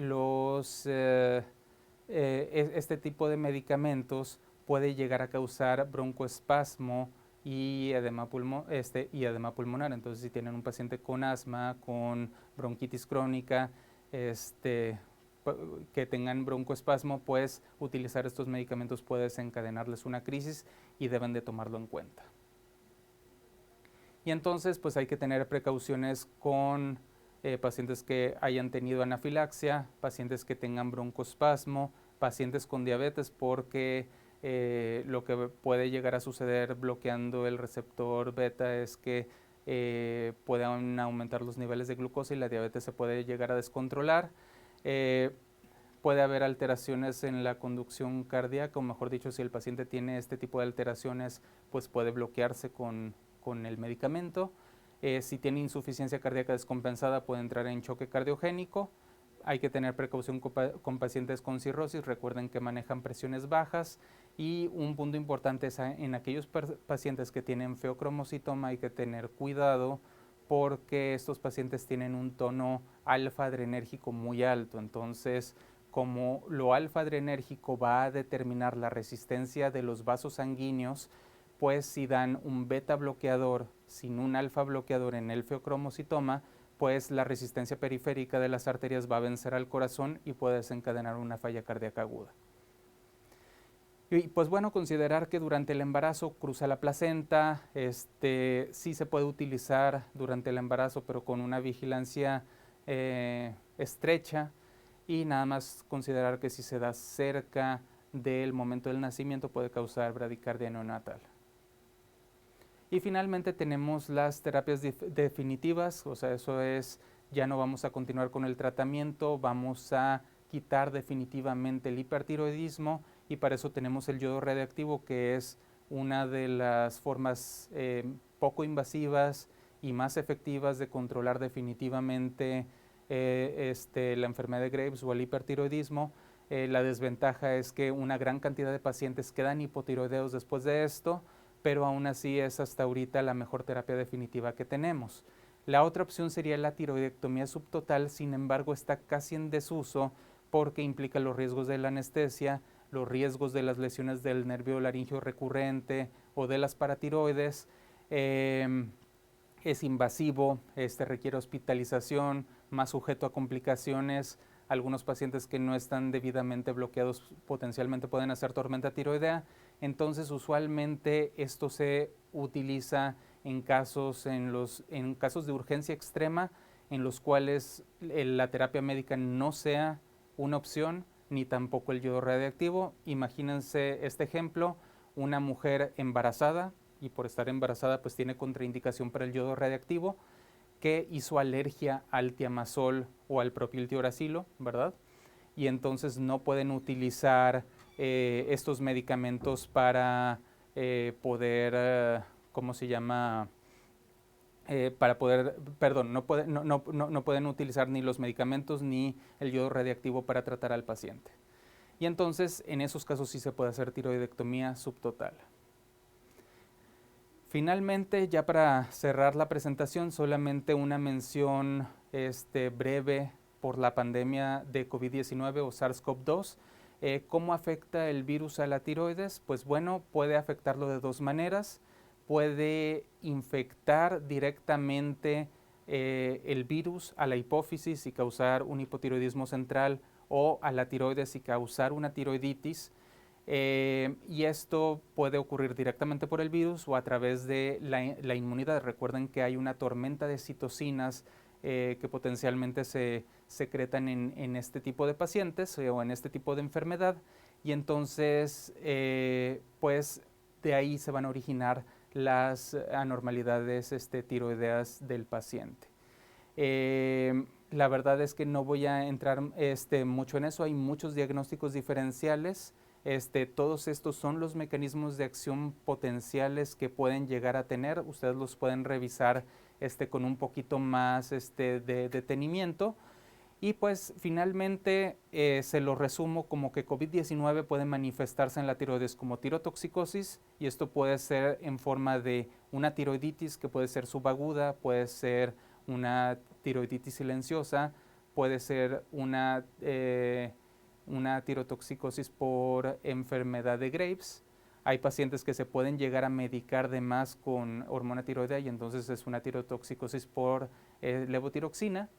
A: este tipo de medicamentos puede llegar a causar broncoespasmo y edema pulmonar. Entonces, si tienen un paciente con asma, con bronquitis crónica, que tengan broncoespasmo, pues utilizar estos medicamentos puede desencadenarles una crisis y deben de tomarlo en cuenta. Y entonces, pues hay que tener precauciones con pacientes que hayan tenido anafilaxia, pacientes que tengan broncoespasmo, pacientes con diabetes, porque lo que puede llegar a suceder bloqueando el receptor beta es que puedan aumentar los niveles de glucosa y la diabetes se puede llegar a descontrolar. Puede haber alteraciones en la conducción cardíaca, o mejor dicho, si el paciente tiene este tipo de alteraciones, pues puede bloquearse con el medicamento. Si tiene insuficiencia cardíaca descompensada, puede entrar en choque cardiogénico. Hay que tener precaución con pacientes con cirrosis. Recuerden que manejan presiones bajas. Y un punto importante es en aquellos pacientes que tienen feocromocitoma hay que tener cuidado porque estos pacientes tienen un tono alfa adrenérgico muy alto. Entonces, como lo alfa adrenérgico va a determinar la resistencia de los vasos sanguíneos, pues si dan un beta bloqueador sin un alfa bloqueador en el feocromocitoma, pues la resistencia periférica de las arterias va a vencer al corazón y puede desencadenar una falla cardíaca aguda. Y pues bueno, considerar que durante el embarazo cruza la placenta, sí se puede utilizar durante el embarazo, pero con una vigilancia estrecha, y nada más considerar que si se da cerca del momento del nacimiento puede causar bradicardia neonatal. Y finalmente tenemos las terapias definitivas, o sea, eso es, ya no vamos a continuar con el tratamiento, vamos a quitar definitivamente el hipertiroidismo y para eso tenemos el yodo radiactivo, que es una de las formas poco invasivas y más efectivas de controlar definitivamente la enfermedad de Graves o el hipertiroidismo. La desventaja es que una gran cantidad de pacientes quedan hipotiroideos después de esto, pero aún así es hasta ahorita la mejor terapia definitiva que tenemos. La otra opción sería la tiroidectomía subtotal, sin embargo está casi en desuso porque implica los riesgos de la anestesia, los riesgos de las lesiones del nervio laringio recurrente o de las paratiroides. Es invasivo, requiere hospitalización, más sujeto a complicaciones. Algunos pacientes que no están debidamente bloqueados potencialmente pueden hacer tormenta tiroidea. Entonces, usualmente esto se utiliza en casos de urgencia extrema, en los cuales la terapia médica no sea una opción, ni tampoco el yodo radiactivo. Imagínense este ejemplo, una mujer embarazada, y por estar embarazada pues tiene contraindicación para el yodo radiactivo, que hizo alergia al tiamazol o al propiltioracilo, ¿verdad? Y entonces no pueden utilizar estos medicamentos para poder, ¿cómo se llama? No pueden utilizar ni los medicamentos ni el yodo radiactivo para tratar al paciente. Y entonces en esos casos sí se puede hacer tiroidectomía subtotal. Finalmente, ya para cerrar la presentación, solamente una mención breve por la pandemia de COVID-19 o SARS-CoV-2. ¿Cómo afecta el virus a la tiroides? Pues bueno, puede afectarlo de dos maneras. Puede infectar directamente el virus a la hipófisis y causar un hipotiroidismo central, o a la tiroides y causar una tiroiditis. Y esto puede ocurrir directamente por el virus o a través de la inmunidad. Recuerden que hay una tormenta de citocinas que potencialmente se secretan en este tipo de pacientes o en este tipo de enfermedad, y entonces pues de ahí se van a originar las anormalidades tiroideas del paciente. La verdad es que no voy a entrar mucho en eso. Hay muchos diagnósticos diferenciales. Todos estos son los mecanismos de acción potenciales que pueden llegar a tener. Ustedes los pueden revisar con un poquito más de detenimiento. Y pues finalmente se lo resumo como que COVID-19 puede manifestarse en la tiroides como tirotoxicosis, y esto puede ser en forma de una tiroiditis que puede ser subaguda, puede ser una tiroiditis silenciosa, puede ser una tirotoxicosis por enfermedad de Graves. Hay pacientes que se pueden llegar a medicar de más con hormona tiroidea y entonces es una tirotoxicosis por levotiroxina.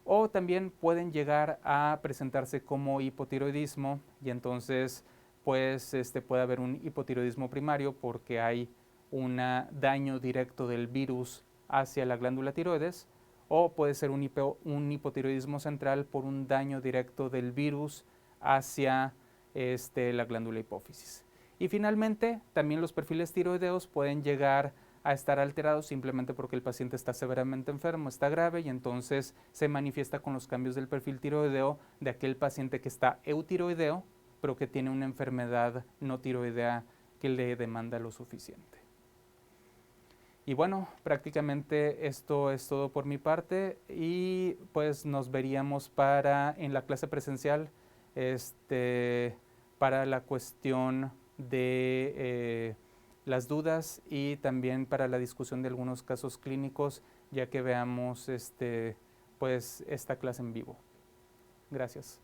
A: O también pueden llegar a presentarse como hipotiroidismo, y entonces pues puede haber un hipotiroidismo primario porque hay un daño directo del virus hacia la glándula tiroides, o puede ser un hipotiroidismo central por un daño directo del virus hacia la glándula hipófisis. Y finalmente, también los perfiles tiroideos pueden llegar a estar alterados simplemente porque el paciente está severamente enfermo, está grave, y entonces se manifiesta con los cambios del perfil tiroideo de aquel paciente que está eutiroideo, pero que tiene una enfermedad no tiroidea que le demanda lo suficiente. Y bueno, prácticamente esto es todo por mi parte, y pues nos veríamos en la clase presencial para la cuestión de las dudas, y también para la discusión de algunos casos clínicos, ya que veamos pues esta clase en vivo. Gracias.